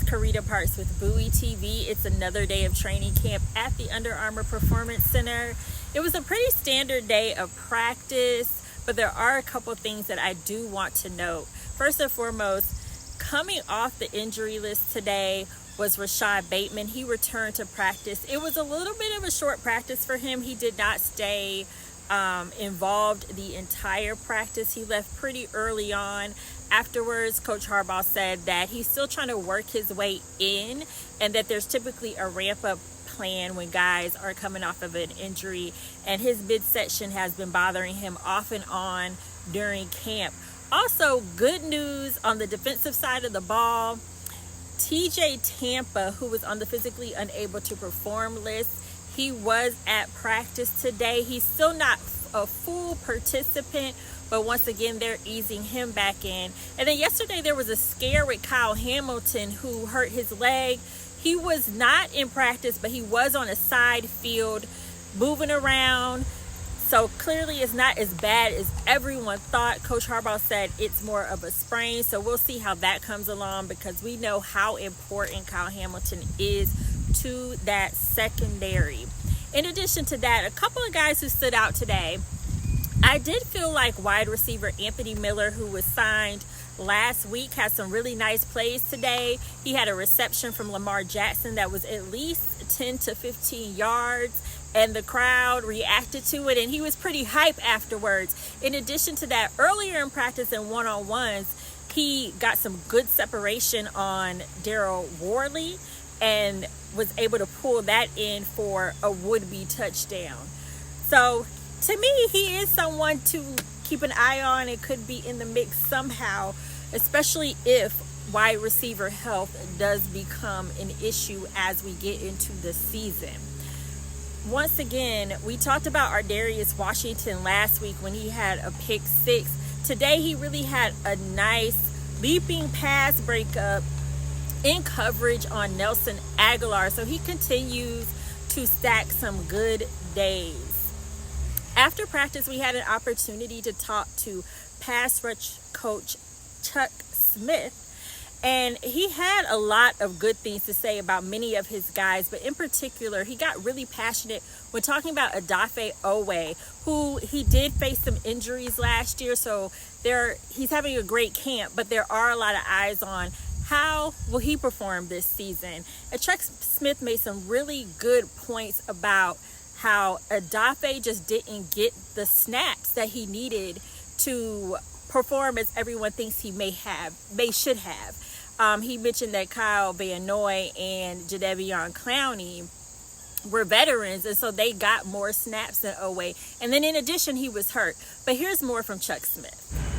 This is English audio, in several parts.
Carita Parks with Bowie TV. It's another day of training camp at the Under Armour Performance Center. It was a pretty standard day of practice, but there are a couple things that I do want to note. First and foremost, coming off the injury list today was Rashad Bateman. He returned to practice. It was a little bit of a short practice for him. He did not stay involved the entire practice. He left pretty early on. Afterwards, Coach Harbaugh said that he's still trying to work his way in and that there's typically a ramp-up plan when guys are coming off of an injury, and his midsection has been bothering him off and on during camp. Also, good news on the defensive side of the ball. TJ Tampa, who was on the physically unable to perform list, he was at practice today. He's still not a full participant, but once again, they're easing him back in. And then yesterday, there was a scare with Kyle Hamilton, who hurt his leg. He was not in practice, but he was on a side field moving around. So clearly it's not as bad as everyone thought. Coach Harbaugh said it's more of a sprain. So we'll see how that comes along, because we know how important Kyle Hamilton is to that secondary. In addition to that, a couple of guys who stood out today. I did feel like wide receiver Anthony Miller, who was signed last week, had some really nice plays today. He had a reception from Lamar Jackson that was at least 10 to 15 yards, and the crowd reacted to it, and he was pretty hype afterwards. In addition to that, earlier in practice and one-on-ones, he got some good separation on Daryl Worley and was able to pull that in for a would-be touchdown. So to me, he is someone to keep an eye on and could be in the mix somehow, especially if wide receiver health does become an issue as we get into the season. Once again, we talked about Ardarius Washington last week when he had a pick six. Today, he really had a nice leaping pass breakup in coverage on Nelson Aguilar. So he continues to stack some good days. After practice, we had an opportunity to talk to pass rush coach Chuck Smith, and he had a lot of good things to say about many of his guys, but in particular, he got really passionate when talking about Odafe Owe, who he did face some injuries last year, so he's having a great camp, but there are a lot of eyes on how will he perform this season. And Chuck Smith made some really good points about how Odafe just didn't get the snaps that he needed to perform as everyone thinks he should have. He mentioned that Kyle Van Noy and Jadeveon Clowney were veterans, and so they got more snaps than Owe. And then in addition, he was hurt. But here's more from Chuck Smith.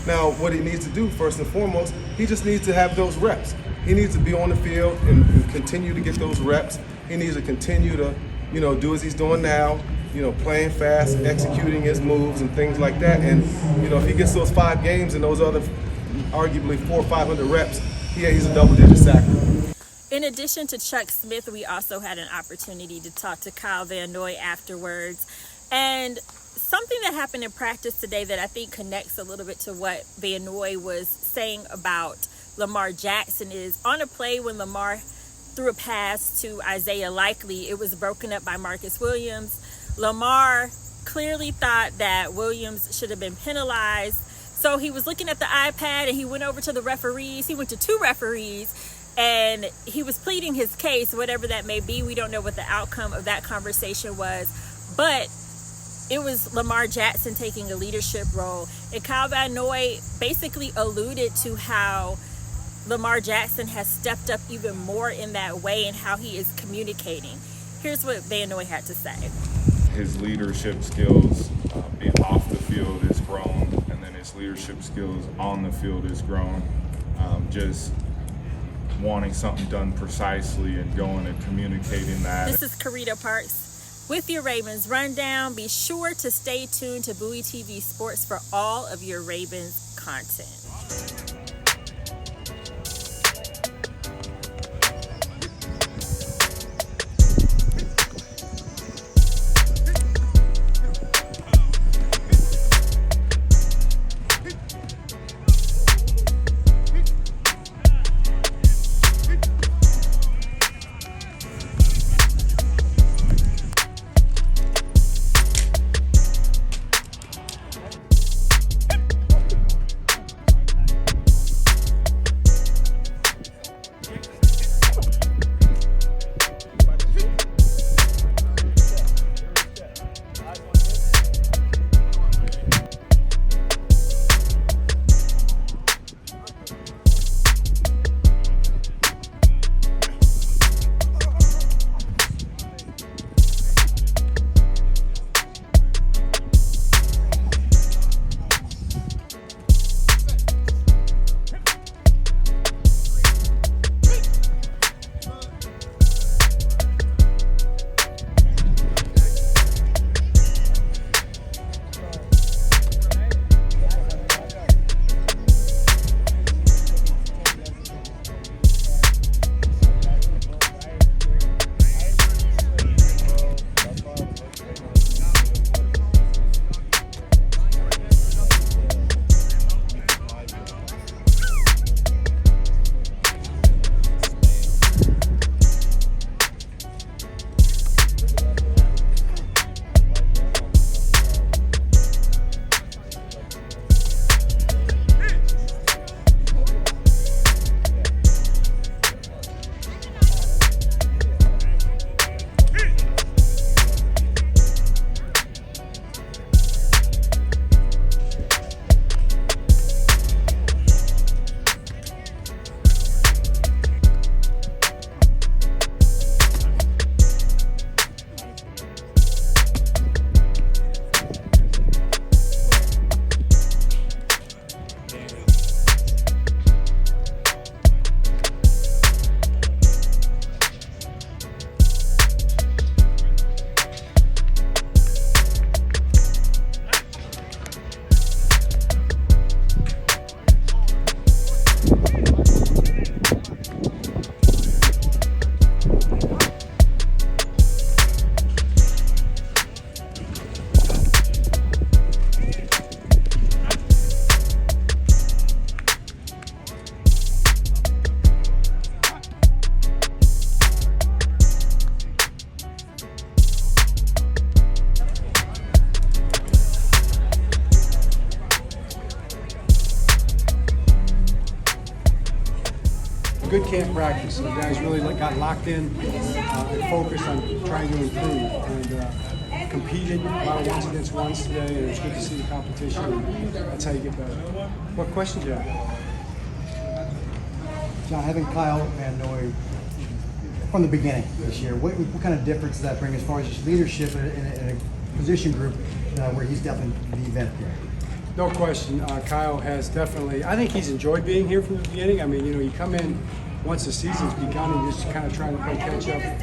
Now, what he needs to do, first and foremost, he just needs to have those reps. He needs to be on the field and continue to get those reps. He needs to continue to do as he's doing now, playing fast, executing his moves and things like that. And, if he gets those 5 games and those other arguably 400 or 500 reps, he's a double-digit sacker. In addition to Chuck Smith, we also had an opportunity to talk to Kyle Van Noy afterwards. And something that happened in practice today that I think connects a little bit to what Van Noy was saying about Lamar Jackson is on a play when Lamar threw a pass to Isaiah Likely, it was broken up by Marcus Williams. Lamar clearly thought that Williams should have been penalized. So he was looking at the iPad and he went over to the referees. He went to 2 referees and he was pleading his case, whatever that may be. We don't know what the outcome of that conversation was, but it was Lamar Jackson taking a leadership role. And Kyle Van Noy basically alluded to how Lamar Jackson has stepped up even more in that way and how he is communicating. Here's what Van Noy had to say. His leadership skills being off the field is grown, and then his leadership skills on the field is grown. Just wanting something done precisely and going and communicating that. This is Carita Parks with your Ravens Rundown. Be sure to stay tuned to Bowie TV Sports for all of your Ravens content. good camp practice. So the guys really got locked in and focused on trying to improve. And competed a lot of ones against ones today, and it's good to see the competition. And that's how you get better. What question do you have? John, having Kyle Van Noy from the beginning this year, what kind of difference does that bring as far as just leadership in a position group where he's definitely the event here? No question. Kyle has definitely, I think he's enjoyed being here from the beginning. I mean, you come in once the season's begun and you're just kind of trying to play catch up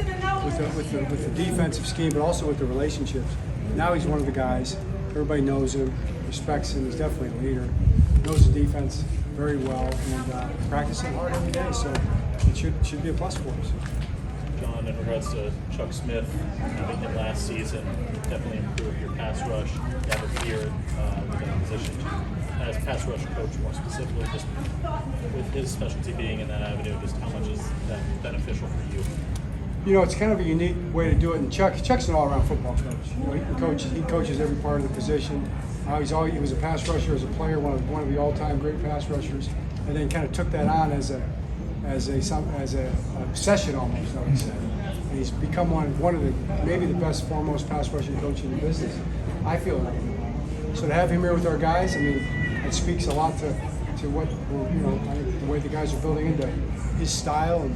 with the defensive scheme, but also with the relationships. Now he's one of the guys. Everybody knows him, respects him. He's definitely a leader. Knows the defense very well and practicing hard every day. So it should be a plus for us. John, in regards to Chuck Smith, having him last season, definitely improved your pass rush. You have a fear within a position as pass rush coach, more specifically, just with his specialty being in that avenue, just how much is that beneficial for you? You know, it's kind of a unique way to do it. And Chuck's an all-around football coach. You know, he coaches every part of the position. He was a pass rusher as a player, one of the all-time great pass rushers, and then kind of took that on as a obsession almost, I would say. And he's become one of the maybe the best, foremost pass rushing coach in the business. I feel that. So to have him here with our guys, I mean, it speaks a lot to what I think the way the guys are building into his style and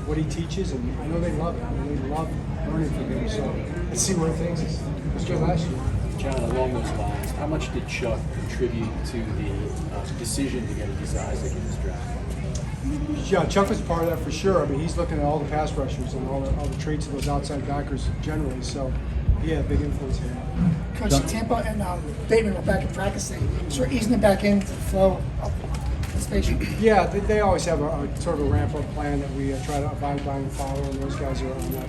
what he teaches, and I know they love it. They love learning from him. So let's see where things is. It was good last year. John, along those lines, how much did Chuck contribute to the decision to get these Isaac in this draft? Yeah, Chuck was part of that for sure. I mean, he's looking at all the pass rushers and all the traits of those outside backers generally. So he had a big influence here. Coach, Tampa and Bateman were back in practicing. Sort of easing them back in to flow up the station. Yeah, they always have a sort of a ramp-up plan that we try to abide by and follow, and those guys are on that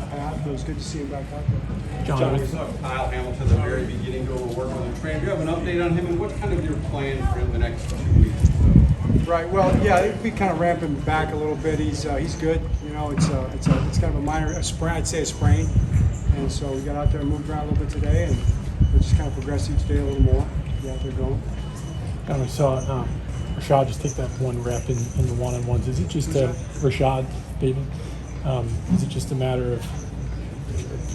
path. It was good to see him back out there. John, we saw Kyle Hamilton at the very beginning go to work with him. Train. Do you have an update on him, and what's kind of your plan for him the next 2 weeks? Right. Well, yeah, we kind of ramp him back a little bit. He's good. You know, it's kind of a sprain. I'd say a sprain. And so we got out there and moved around a little bit today, and we just kind of progressed each day a little more. Get out there going. And we saw Rashad just take that one rep in the one-on-ones. Is it just Rashad Bateman? Is it just a matter of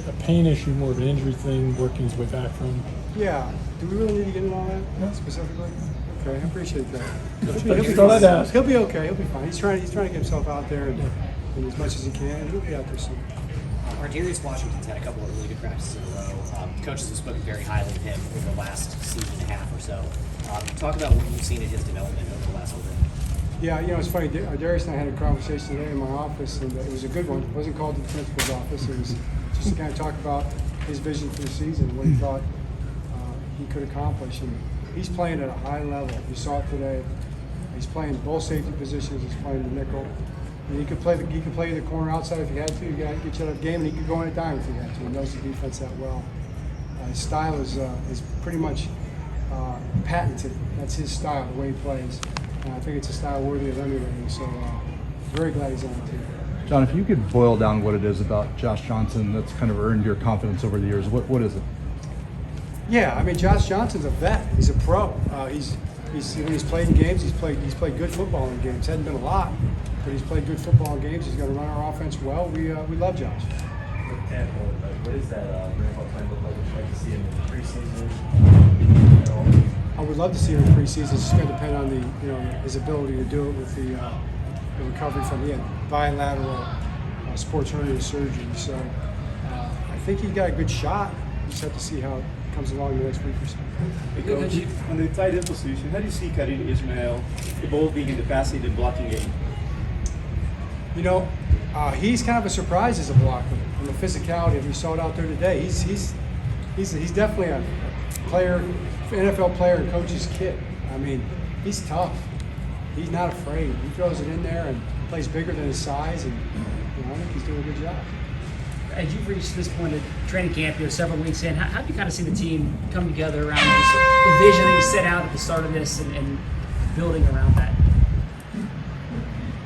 a pain issue, more of an injury thing, working his way back from? Yeah. Do we really need to get into all that specifically? Okay, I appreciate that. He'll be okay. He'll be fine. He's trying to get himself out there and as much as he can, and he'll be out there soon. Arterius Washington's had a couple of really good practices in a row. Coaches have spoken very highly of him over the last season and a half or so. Talk about what you've seen in his development over the last little bit. Yeah, you know, it's funny. Darius and I had a conversation today in my office, and it was a good one. It wasn't called to the principal's office. It was just to kind of talk about his vision for the season, what he thought he could accomplish. And he's playing at a high level. You saw it today. He's playing both safety positions. He's playing the nickel. And he could play the corner outside if he had to. He got get you out of the game, and he could go in a dime if he had to. He knows the defense that well. His style is pretty much patented. That's his style, the way he plays. And I think it's a style worthy of emulating. So very glad he's on the team. John, if you could boil down what it is about Josh Johnson that's kind of earned your confidence over the years, what is it? Yeah, I mean, Josh Johnson's a vet. He's a pro. When he's played in games, he's played good football in games. Hasn't been a lot, but he's played good football in games. He's going to run our offense well. We love Josh. What does that ramp-up plan look like? Would you like to see him in the preseason? I would love to see him in preseason. It's going to depend on his ability to do it with the recovery from bilateral sports hernia surgery. So I think he got a good shot. We just have to see how it comes along in the next week or so. Hey, Coach, on the tight end position, how do you see Carita Ismail evolving in the passing and blocking game? You know, he's kind of a surprise as a blocker and the physicality. We saw it out there today. He's definitely a player, NFL player and coach's kid. I mean, he's tough. He's not afraid. He throws it in there and plays bigger than his size, and I think he's doing a good job. As you've reached this point of training camp, several weeks in, how do you kind of see the team come together around the vision that you set out at the start of this and building around that?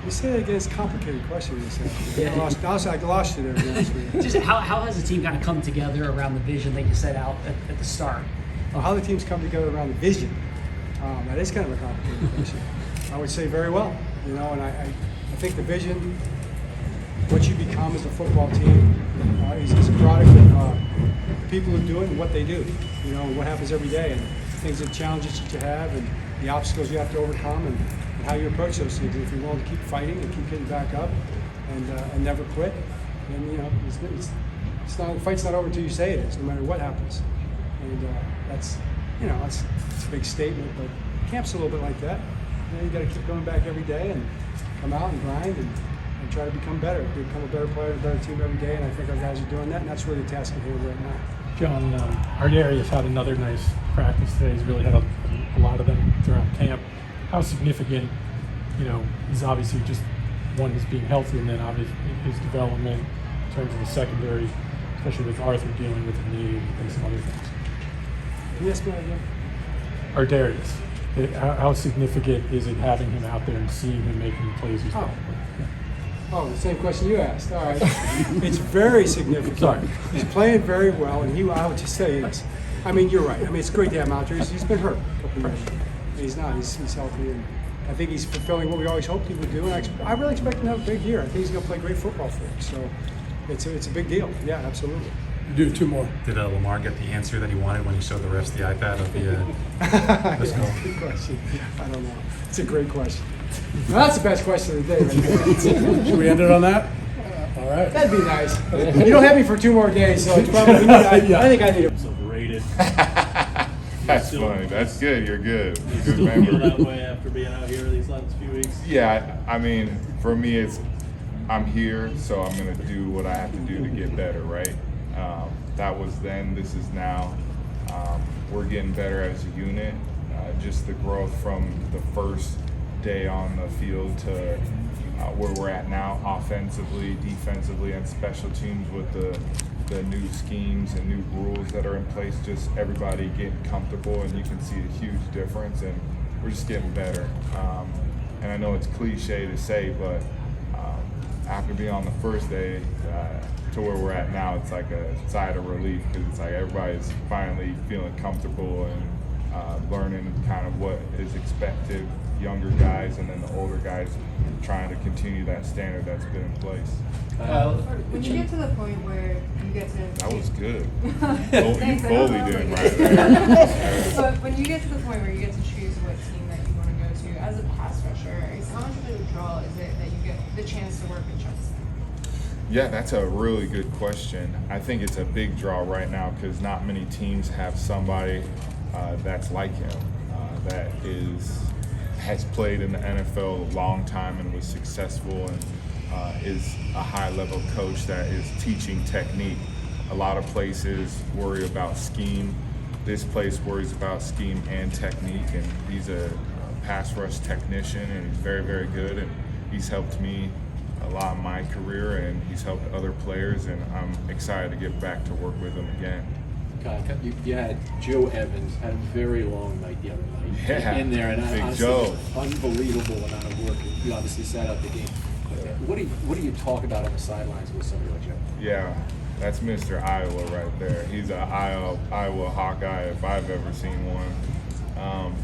You say that again, it's a complicated question. I lost you there. Just how has the team kind of come together around the vision that you set out at the start? Well, how the teams come together around the vision, that is kind of a complicated question. I would say very well, and I think the vision, what you become as a football team, is a product of the people who do it and what they do. You know, what happens every day and things and challenges that you have and the obstacles you have to overcome and how you approach those things. And if you're willing to keep fighting and keep getting back up and never quit, then you know it's not, the fight's not over until you say it is, no matter what happens. And that's it's a big statement, but camp's a little bit like that. You know, you got to keep going back every day and come out and grind and try to become better, become a better player, a better team every day. And I think our guys are doing that, and that's really the task at hand right now. John, Ardarius had another nice practice today. He's really had a lot of them throughout camp. How significant, you know, is obviously just one is being healthy, and then obviously his development in terms of the secondary, especially with Arthur dealing with the knee and some other things. Can you ask me that again? Ardarius, how significant is it having him out there and seeing him making the plays he's probably? Oh, the same question you asked. All right. It's very significant. Sorry. He's playing very well, and I would just say it's, I mean, you're right. I mean, it's great to have him out there. He's been hurt a couple of years. And he's not. He's healthy, and I think he's fulfilling what we always hoped he would do. And I really expect him to have a big year. I think he's going to play great football for us. So it's a big deal. Yeah, absolutely. Do two more. Did Lamar get the answer that he wanted when he showed the refs the iPad of the yeah, good question. I don't know. It's a great question. Well, that's the best question of the day right there. Should we end it on that? All right. That'd be nice. You don't have me for 2 more days, so it's probably I think I need a... So rated. That's funny. That's good. You're good. You Good still feel memory. that way after being out here these last few weeks? Yeah, I mean, for me, I'm here, so I'm gonna do what I have to do to get better, right? That was then. This is now. We're getting better as a unit. Just the growth from the first day on the field to where we're at now, offensively, defensively, and special teams with the new schemes and new rules that are in place. Just everybody getting comfortable, and you can see a huge difference. And we're just getting better. And I know it's cliche to say, but after being on the first day to where we're at now, it's like a sigh of relief because it's like everybody's finally feeling comfortable and learning kind of what is expected. Younger guys and then the older guys trying to continue that standard that's been in place. When you get to the point where you get to... That was good. Thanks, You I fully know, did like- right there. But when you get to the point where you get to choose what team that you want to go to, as a pass rusher, how much of a draw is it that you get the chance to work with Chuck Smith? Yeah, that's a really good question. I think it's a big draw right now because not many teams have somebody that's like him, that has played in the NFL a long time and was successful and is a high-level coach that is teaching technique. A lot of places worry about scheme. This place worries about scheme and technique, and he's a pass rush technician, and he's very, very good, and he's helped me a lot in my career, and he's helped other players, and I'm excited to get back to work with him again. You had Joe Evans had a very long night the other night Yeah, in there, and Big honestly, Joe. unbelievable amount of work. You obviously sat out the game. What do you talk about on the sidelines with somebody like Joe? Yeah, that's Mr. Iowa right there. He's an Iowa Hawkeye if I've ever seen one.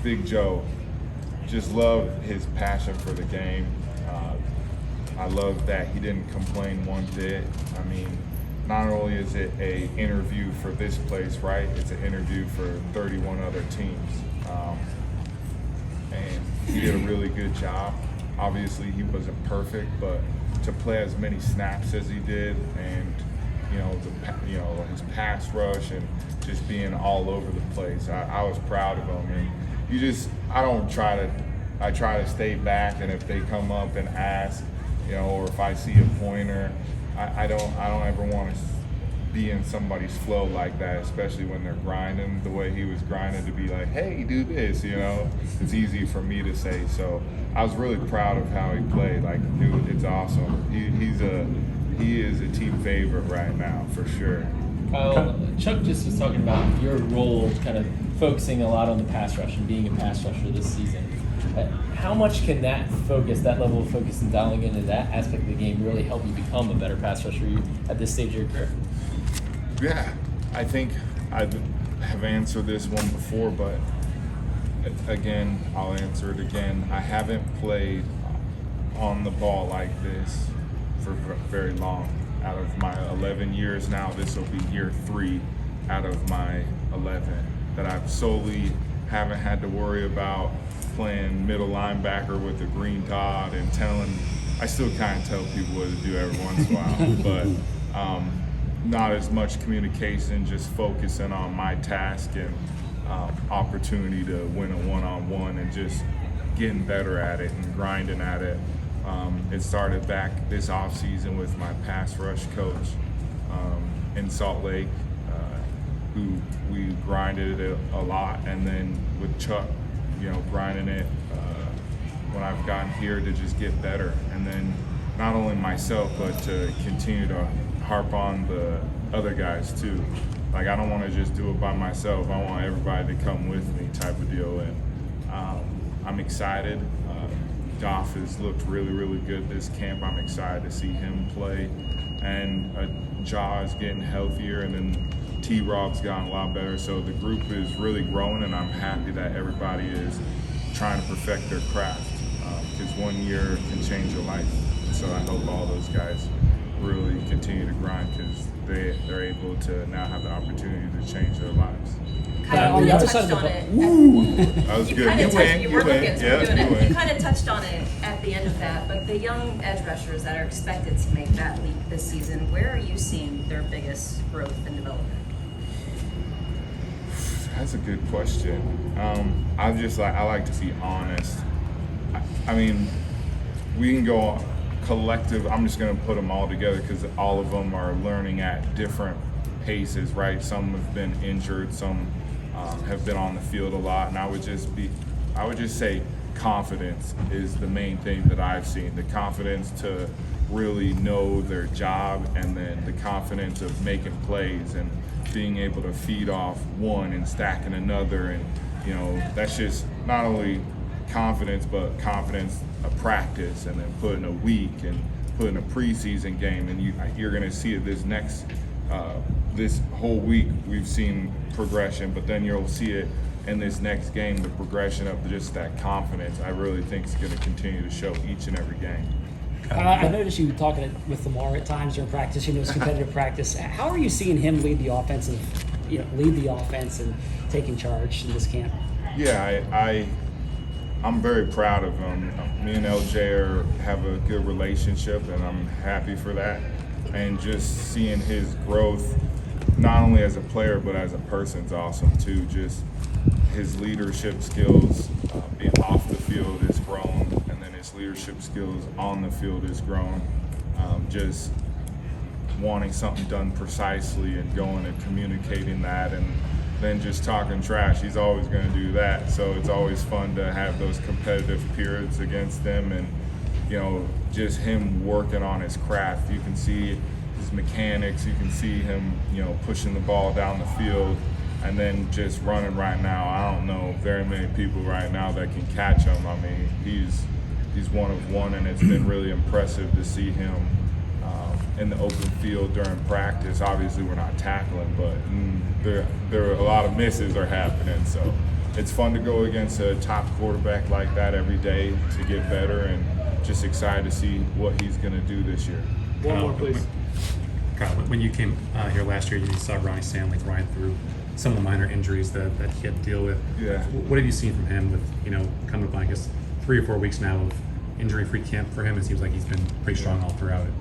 Big Joe, just love his passion for the game. I love that he didn't complain one bit. I mean, not only is it a interview for this place, right? It's an interview for 31 other teams. And he did a really good job. Obviously, he wasn't perfect, but to play as many snaps as he did, and his pass rush and just being all over the place, I was proud of him. And I try to stay back, and if they come up and ask, or if I see a pointer, I don't ever want to be in somebody's flow like that, especially when they're grinding the way he was grinding, to be like, hey, do this, It's easy for me to say. So I was really proud of how he played. Like, dude, it's awesome. He is a team favorite right now, for sure. Kyle, Chuck just was talking about your role kind of focusing a lot on the pass rush and being a pass rusher this season. How much can that level of focus and dialing into that aspect of the game really help you become a better pass rusher at this stage of your career? Yeah, I think I have answered this one before, but again, I'll answer it again. I haven't played on the ball like this for very long. Out of my 11 years now, this will be year 3 out of my 11 that I've solely haven't had to worry about playing middle linebacker with a green dot and I still kind of tell people what to do every once in a while, but not as much communication, just focusing on my task and opportunity to win a one-on-one and just getting better at it and grinding at it. It started back this offseason with my pass rush coach in Salt Lake, who we grinded it a lot, and then with Chuck, grinding it when I've gotten here to just get better. And then not only myself, but to continue to harp on the other guys too. Like, I don't want to just do it by myself. I want everybody to come with me type of deal. And I'm excited. Goff has looked really, really good this camp. I'm excited to see him play. And Jaw is getting healthier, and then T-Rob's gotten a lot better. So the group is really growing, and I'm happy that everybody is trying to perfect their craft, because 1 year can change your life. So I hope all those guys really continue to grind, because they're able to now have the opportunity to change their lives. You touched on it. That was good. You kind of touched on it at the end of that, but the young edge rushers that are expected to make that leap this season, where are you seeing their biggest growth and development? That's a good question. I like to be honest. I mean, we can go collective. I'm just going to put them all together because all of them are learning at different paces, right? Some have been injured, some have been on the field a lot, and I would just say confidence is the main thing that I've seen. The confidence to really know their job, and then the confidence of making plays and being able to feed off one and stacking another. And that's just not only confidence, but confidence of practice, and then putting a week and putting a preseason game, and you're going to see it this whole week. We've seen progression, but then you'll see it in this next game, the progression of just that confidence. I really think is going to continue to show each and every game. I noticed you talking with Lamar at times during practice. It's competitive practice. How are you seeing him lead the offense and taking charge in this camp? Yeah, I'm very proud of him. Me and LJ have a good relationship, and I'm happy for that. And just seeing his growth, not only as a player but as a person, is awesome too. Just his leadership skills, being off the field, has grown, and then his leadership skills on the field has grown. Just wanting something done precisely and going and communicating that, and then just talking trash. He's always going to do that. So it's always fun to have those competitive periods against them, and just him working on his craft. You can see his mechanics. You can see him, pushing the ball down the field, and then just running right now. I don't know very many people right now that can catch him. I mean, he's one of one, and it's been really impressive to see him in the open field during practice. Obviously, we're not tackling, but there are a lot of misses are happening. So it's fun to go against a top quarterback like that every day to get better, and just excited to see what he's going to do this year. One more, please. Kyle, when you came here last year, you saw Ronnie Stanley grind through some of the minor injuries that he had to deal with. Yeah. What have you seen from him with, coming up on, I guess, 3 or 4 weeks now of injury-free camp for him? It seems like he's been pretty strong all throughout it.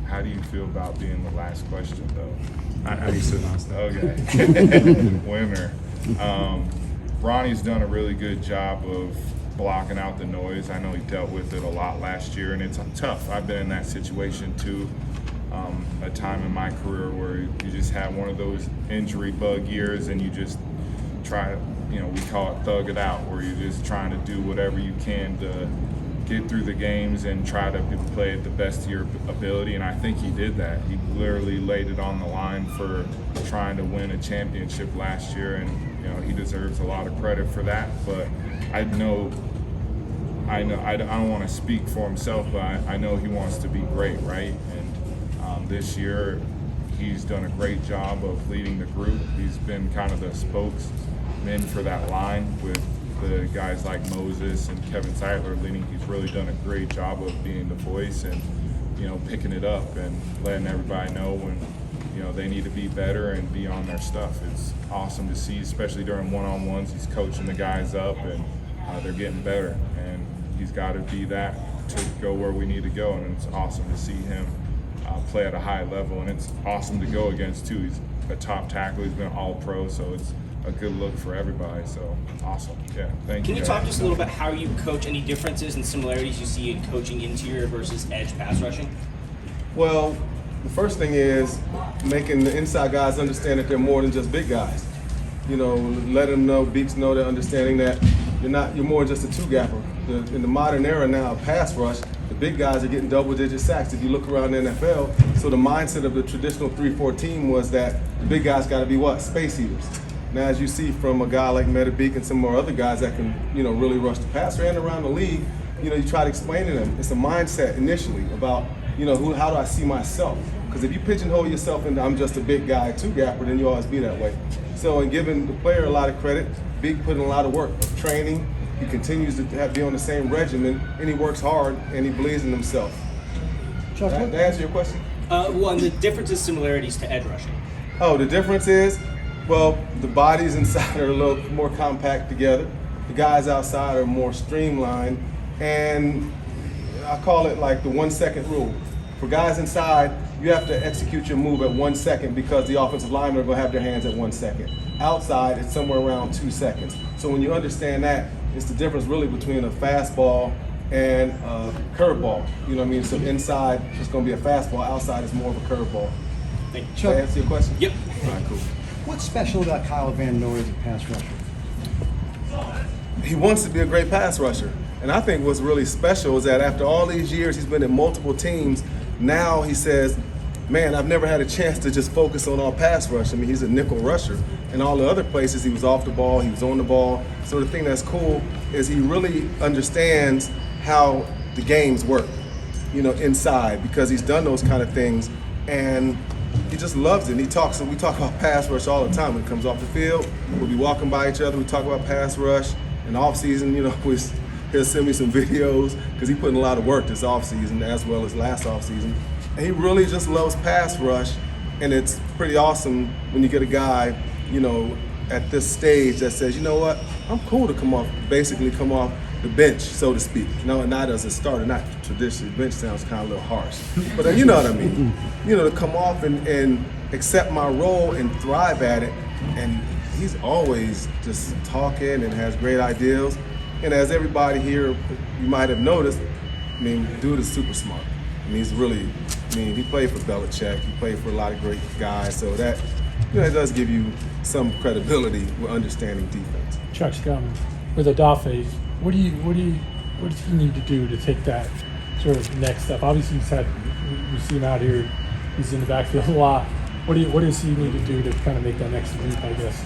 How do you feel about being the last question, though? I'm used to it, honestly. Okay. Winner. Ronnie's done a really good job of blocking out the noise. I know he dealt with it a lot last year, and it's tough. I've been in that situation too. A time in my career where you just have one of those injury bug years, and you just try to, we call it thug it out, where you're just trying to do whatever you can to get through the games and try to play at the best of your ability. And I think he did that. He literally laid it on the line for trying to win a championship last year, and he deserves a lot of credit for that. But I don't want to speak for himself, but I know he wants to be great, right? And this year he's done a great job of leading the group. He's been kind of the spokesman for that line with the guys like Moses and Kevin Zeitler leading, he's really done a great job of being the voice and, picking it up and letting everybody know when, they need to be better and be on their stuff. It's awesome to see, especially during one-on-ones. He's coaching the guys up and they're getting better. And he's got to be that to go where we need to go. And it's awesome to see him play at a high level. And it's awesome to go against, too. He's a top tackle. He's been all-pro, so it's a good look for everybody. So awesome. Yeah, thank you. Can you talk just a little bit how you coach, any differences and similarities you see in coaching interior versus edge pass rushing? Well, the first thing is making the inside guys understand that they're more than just big guys. Let them know, beaks know, they're understanding that you're more just a two-gapper. In the modern era now of pass rush, the big guys are getting double-digit sacks if you look around the NFL. So the mindset of the traditional 3-4 team was that the big guys got to be what? Space eaters. Now, as you see from a guy like Metabeke and some more other guys that can, really rush the passer and around the league, you try to explain to them. It's a mindset initially about, how do I see myself? Because if you pigeonhole yourself into I'm just a big guy, two-gapper, then you always be that way. So in giving the player a lot of credit, Big put in a lot of work of training. He continues to be on the same regimen, and he works hard, and he believes in himself. Chuck, did I answer your question? Well, and the differences, similarities to edge rushing. Oh, the difference is, well, the bodies inside are a little more compact together. The guys outside are more streamlined, and I call it like the 1 second rule. For guys inside, you have to execute your move at 1 second because the offensive linemen are going to have their hands at 1 second. Outside, it's somewhere around 2 seconds. So when you understand that, it's the difference really between a fastball and a curveball. You know what I mean? So inside, it's going to be a fastball. Outside, it's more of a curveball. Thank you. Did I answer your question? Yep. All right, cool. What's special about Kyle Van Noy as a pass rusher? He wants to be a great pass rusher. And I think what's really special is that after all these years, he's been in multiple teams. Now he says, man, I've never had a chance to just focus on all pass rush. I mean, he's a nickel rusher. In all the other places, he was off the ball, he was on the ball. So the thing that's cool is he really understands how the games work, inside, because he's done those kind of things. And he just loves it. And we talk about pass rush all the time. When it comes off the field, we'll be walking by each other, we talk about pass rush. In the off season, he'll send me some videos because he put in a lot of work this offseason as well as last offseason. And he really just loves pass rush, and it's pretty awesome when you get a guy, at this stage that says, you know what, I'm cool to come off the bench, so to speak. Not as a starter, not traditionally. Bench sounds kind of a little harsh. But you know what I mean. To come off and accept my role and thrive at it. And he's always just talking and has great ideas. And as everybody here, you might have noticed, dude is super smart. He's really, he played for Belichick. He played for a lot of great guys. So that, it does give you some credibility with understanding defense. Chuck Scott, with Odafe, what does he need to do to take that sort of next step? Obviously, we see him out here. He's in the backfield a lot. What does he need to do to kind of make that next leap, I guess,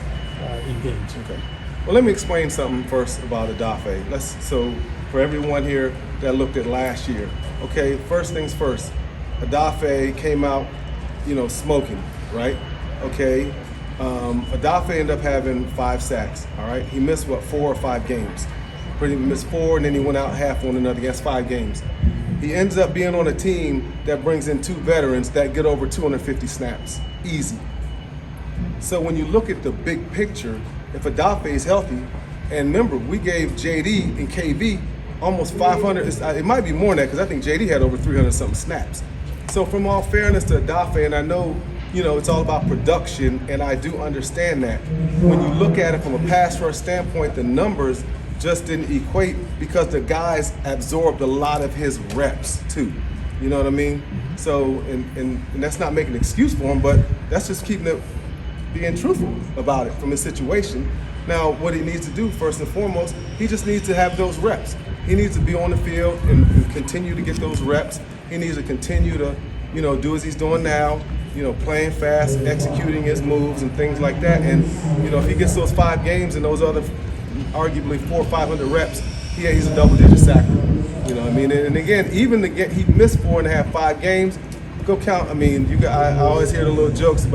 in games? Okay. Well, let me explain something first about Odafe. So for everyone here that looked at last year, okay, first things first, Odafe came out, smoking, right? Okay, Odafe ended up having 5 sacks, all right? He missed, 4 or 5 games? Missed 4, and then he went out half on another. That's 5 games. He ends up being on a team that brings in 2 veterans that get over 250 snaps, easy. So when you look at the big picture, if Odafe is healthy, and remember, we gave JD and KV almost 500, it might be more than that, because I think JD had over 300-something snaps. So from all fairness to Odafe, and I know, it's all about production, and I do understand that. When you look at it from a pass rush standpoint, the numbers just didn't equate because the guys absorbed a lot of his reps too. You know what I mean? So, and that's not making an excuse for him, but that's just being truthful about it from his situation. Now, what he needs to do, first and foremost, he just needs to have those reps. He needs to be on the field and continue to get those reps. He needs to continue to, do as he's doing now, playing fast, executing his moves and things like that. And, if he gets those 5 games and those other arguably 400 or 500 reps, he's a double-digit sacker. You know what I mean? And again, even he missed 4.5, 5 games. Go count. I always hear the little jokes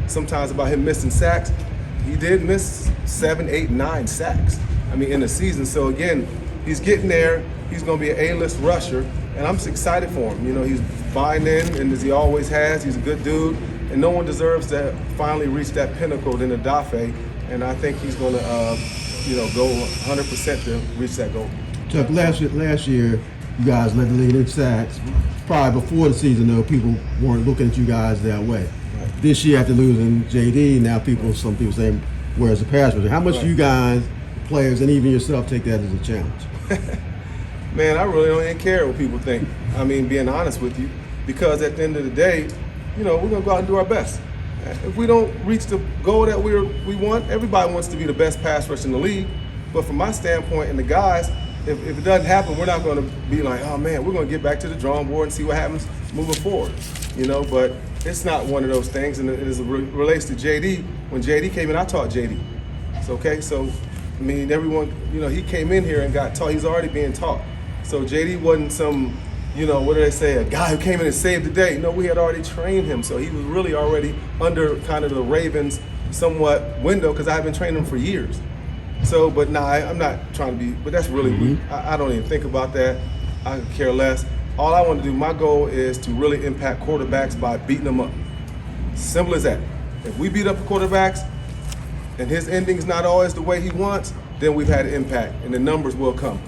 sometimes about him missing sacks. He did miss 7, 8, 9 sacks. in the season. So again, he's getting there. He's going to be an A-list rusher, and I'm just excited for him. You know, he's buying in, and as he always has, he's a good dude, and no one deserves to finally reach that pinnacle than Adafe, and I think he's going to, go 100% to reach that goal. Chuck, last year, you guys led the league in sacks. Probably before the season, though, people weren't looking at you guys that way. Right. This year, after losing JD, now some people saying, where's the pass rusher? How much do you guys, players, and even yourself, take that as a challenge? Man, I really don't even care what people think. Being honest with you, because at the end of the day, we're going to go out and do our best. If we don't reach the goal that we want, everybody wants to be the best pass rusher in the league. But from my standpoint and the guys, if it doesn't happen, we're not going to be like, oh man, we're going to get back to the drawing board and see what happens moving forward. But it's not one of those things. And as it relates to JD, when JD came in, I taught JD. It's okay. So, everyone, he came in here and got taught. He's already being taught. So JD wasn't some, what do they say, a guy who came in and saved the day. No, we had already trained him. So he was really already under kind of the Ravens somewhat window, because I had been training him for years. So, but I'm not trying to be, but that's really weak. I don't even think about that. I could care less. All I want to do, my goal is to really impact quarterbacks by beating them up. Simple as that. If we beat up the quarterbacks and his ending's not always the way he wants, then we've had an impact and the numbers will come.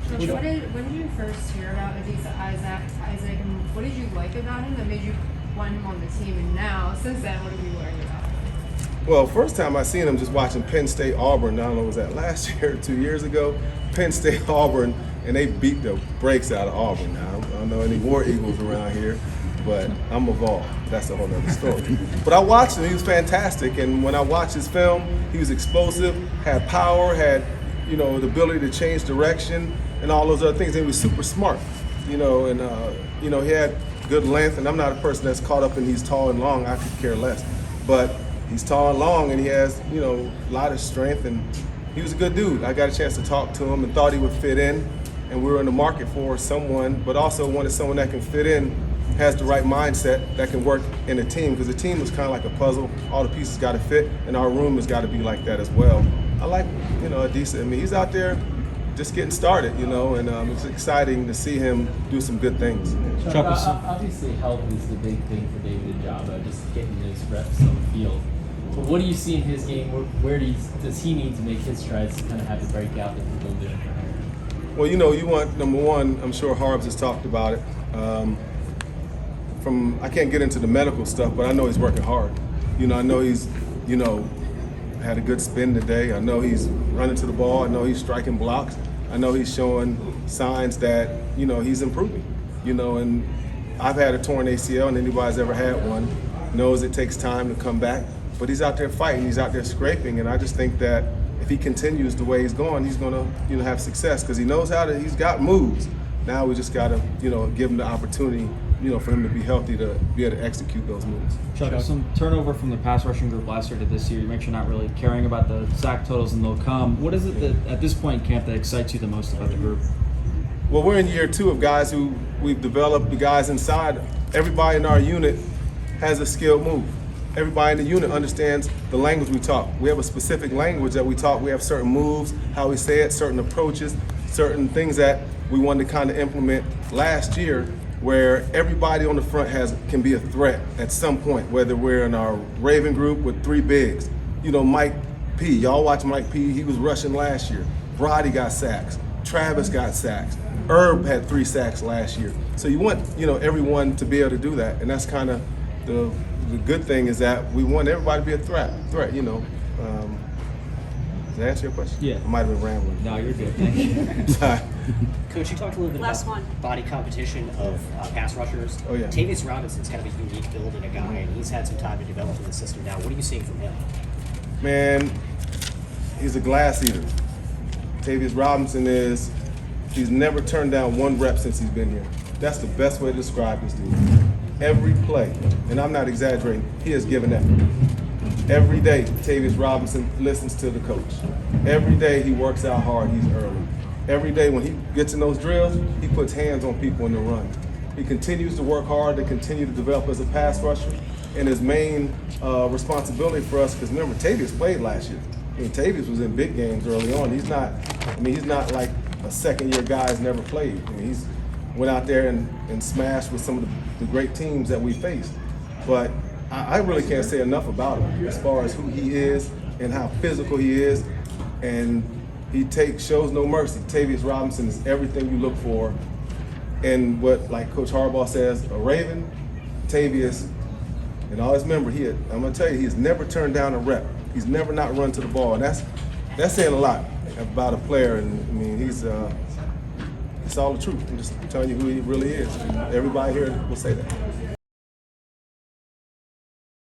When did you first hear about Adisa Isaac, and what did you like about him that made you want him on the team? And now, since then, what have you learned about him? Well, first time I seen him just watching Penn State Auburn, I don't know, was that last year or 2 years ago? Penn State Auburn, and they beat the brakes out of Auburn. Now, I don't know any War Eagles around here, but I'm evolved. That's a whole other story. But I watched him, he was fantastic, and when I watched his film, he was explosive, had power, had the ability to change direction, and all those other things. And he was super smart, and he had good length. And I'm not a person that's caught up in he's tall and long. I could care less, but he's tall and long, and he has a lot of strength. And he was a good dude. I got a chance to talk to him and thought he would fit in. And we were in the market for someone, but also wanted someone that can fit in, has the right mindset, that can work in a team. Because the team was kind of like a puzzle. All the pieces got to fit, and our room has got to be like that as well. I like Adisa. He's out there just getting started, and it's exciting to see him do some good things. Chuck, obviously health is the big thing for David Ojabo, just getting those reps on the field. But what do you see in his game? Where does he need to make his strides to kind of have the breakout that people do? Well, you want, number one, I'm sure Harbs has talked about it. I can't get into the medical stuff, but I know he's working hard. I know he's, had a good spin today. I know he's running to the ball. I know he's striking blocks. I know he's showing signs that, he's improving. And I've had a torn ACL, and anybody's ever had one knows it takes time to come back. But he's out there fighting. He's out there scraping. And I just think that if he continues the way he's going to, have success, because he knows he's got moves. Now we just got to, give him the opportunity, for him to be healthy to be able to execute those moves. Chuck, some turnover from the pass rushing group last year to this year. You mentioned not really caring about the sack totals, and they'll come. What is it that, at this point in camp, that excites you the most about the group? Well, we're in year 2 of guys who we've developed. The guys inside, everybody in our unit has a skilled move. Everybody in the unit understands the language we talk. We have a specific language that we talk. We have certain moves, how we say it, certain approaches, certain things that we wanted to kind of implement last year, where everybody on the front can be a threat at some point, whether we're in our Raven group with 3 bigs. Mike P, y'all watch Mike P, he was rushing last year. Brody got sacks, Travis got sacks, Herb had 3 sacks last year. So you want, everyone to be able to do that, and that's kind of the good thing, is that we want everybody to be a threat, Does that answer your question? Yeah. I might have been rambling. No, you're good. Thank you. Coach, you talked a little bit about body competition of pass rushers. Oh, yeah. Tavius Robinson's kind of a unique build in a guy, and he's had some time to develop in the system now. What are you seeing from him? Man, he's a glass eater. Tavius Robinson he's never turned down 1 rep since he's been here. That's the best way to describe this dude. Every play, and I'm not exaggerating, he has given effort. Every day, Tavius Robinson listens to the coach. Every day he works out hard, he's early. Every day when he gets in those drills, he puts hands on people in the run. He continues to work hard to continue to develop as a pass rusher. And his main responsibility for us, because remember, Tavius played last year. I mean, Tavius was in big games early on. He's not like a second-year guy who's never played. I mean, he's went out there and smashed with some of the great teams that we faced. But I really can't say enough about him as far as who he is and how physical he is. And he shows no mercy. Tavius Robinson is everything you look for. And what, like Coach Harbaugh says, a Raven, Tavius, and always remember, I'm going to tell you, he's never turned down a rep. He's never not run to the ball. And that's saying a lot about a player. And I mean, it's all the truth. I'm just telling you who he really is. Everybody here will say that.